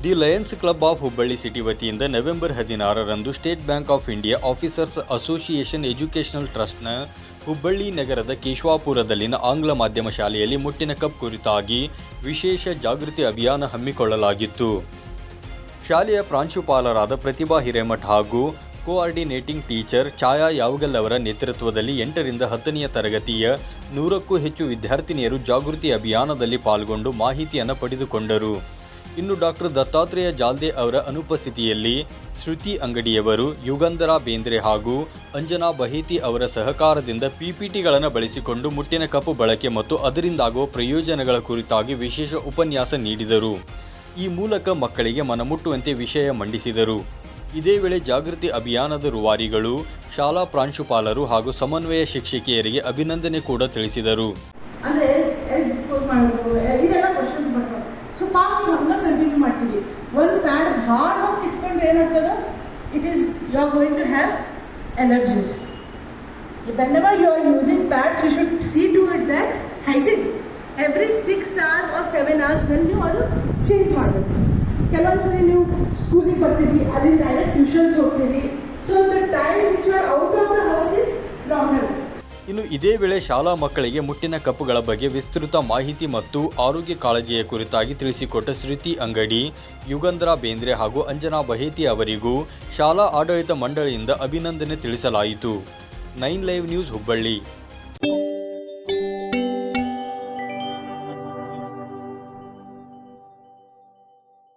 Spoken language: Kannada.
The Lions Club of Hubballi city ವತಿಯಿಂದ ನವೆಂಬರ್ 16ರಂದು State Bank of India officers association educational ಟ್ರಸ್ಟ್ನ ಹುಬ್ಬಳ್ಳಿ ನಗರದ ಕೇಶವಾಪುರದಲ್ಲಿನ ಆಂಗ್ಲ ಮಾಧ್ಯಮ ಶಾಲೆಯಲ್ಲಿ ಮುಟ್ಟಿನ ಕಪ್ ಕುರಿತಾಗಿ ವಿಶೇಷ ಜಾಗೃತಿ ಅಭಿಯಾನ ಹಮ್ಮಿಕೊಳ್ಳಲಾಗಿತ್ತು. ಶಾಲೆಯ ಪ್ರಾಂಶುಪಾಲರಾದ ಪ್ರತಿಭಾ ಹಿರೇಮಠ್ ಹಾಗೂ ಕೋಆರ್ಡಿನೇಟಿಂಗ್ ಟೀಚರ್ ಛಾಯಾ ಯಾವಗಲ್ ಅವರ ನೇತೃತ್ವದಲ್ಲಿ 8ರಿಂದ 10ನೇ ತರಗತಿಯ 100ಕ್ಕೂ ಹೆಚ್ಚು ವಿದ್ಯಾರ್ಥಿನಿಯರು ಜಾಗೃತಿ ಅಭಿಯಾನದಲ್ಲಿ ಪಾಲ್ಗೊಂಡು ಮಾಹಿತಿಯನ್ನು ಪಡೆದುಕೊಂಡರು. ಇನ್ನು ಡಾಕ್ಟರ್ ದತ್ತಾತ್ರೇಯ ಜಾಲ್ದೆ ಅವರ ಅನುಪಸ್ಥಿತಿಯಲ್ಲಿ ಶ್ರುತಿ ಅಂಗಡಿಯವರು, ಯುಗಂಧರ ಬೇಂದ್ರೆ ಹಾಗೂ ಅಂಜನಾ ಬಹೇತಿ ಅವರ ಸಹಕಾರದಿಂದ ಪಿಪಿಟಿಗಳನ್ನು ಬಳಸಿಕೊಂಡು ಮುಟ್ಟಿನ ಕಪ್ಪು ಬಳಕೆ ಮತ್ತು ಅದರಿಂದಾಗುವ ಪ್ರಯೋಜನಗಳ ಕುರಿತಾಗಿ ವಿಶೇಷ ಉಪನ್ಯಾಸ ನೀಡಿದರು. ಈ ಮೂಲಕ ಮಕ್ಕಳಿಗೆ ಮನಮುಟ್ಟುವಂತೆ ವಿಷಯ ಮಂಡಿಸಿದರು. ಇದೇ ವೇಳೆ ಜಾಗೃತಿ ಅಭಿಯಾನದ ರೂವಾರಿಗಳು, ಶಾಲಾ ಪ್ರಾಂಶುಪಾಲರು ಹಾಗೂ ಸಮನ್ವಯ ಶಿಕ್ಷಕಿಯರಿಗೆ ಅಭಿನಂದನೆ ಕೂಡ ತಿಳಿಸಿದರು. ಸೊ ಪಾಪ ಹಂಗೆ ಕಂಟಿನ್ಯೂ ಮಾಡ್ತೀವಿ. ಒಂದು ಪ್ಯಾಡ್ ಭಾಳ ಹೊತ್ತು ಇಟ್ಕೊಂಡ್ರೆ ಏನಾಗ್ತದೆ, it is you are going to have allergies. whenever you are using pads, you should see to it that hygiene. Every 6 hours or 7 hours then ನೀವು ಅದು ಚೇಂಜ್ ಮಾಡಬೇಕು. ಕೆಲವೊಂದ್ಸರಿ ನೀವು ಸ್ಕೂಲಿಗೆ ಬರ್ತೀರಿ, ಅಲ್ಲಿ ಡೈರೆಕ್ಟ್ ಟ್ಯೂಷನ್ಸ್ ಹೋಗ್ತೀರಿ. So the time which you are out of the house is longer. ಇನ್ನು ಇದೇ ವೇಳೆ ಶಾಲಾ ಮಕ್ಕಳಿಗೆ ಮುಟ್ಟಿನ ಕಪ್ಪುಗಳ ಬಗ್ಗೆ ವಿಸ್ತೃತ ಮಾಹಿತಿ ಮತ್ತು ಆರೋಗ್ಯ ಕಾಳಜಿಯ ಕುರಿತಾಗಿ ತಿಳಿಸಿಕೊಟ್ಟ ಶ್ರುತಿ ಅಂಗಡಿ, ಯುಗಂಧರ ಬೇಂದ್ರೆ ಹಾಗೂ ಅಂಜನಾ ಬಹೇತಿ ಅವರಿಗೂ ಶಾಲಾ ಆಡಳಿತ ಮಂಡಳಿಯಿಂದ ಅಭಿನಂದನೆ ತಿಳಿಸಲಾಯಿತು. 9 ಲೈವ್ ನ್ಯೂಸ್ ಹುಬ್ಬಳ್ಳಿ.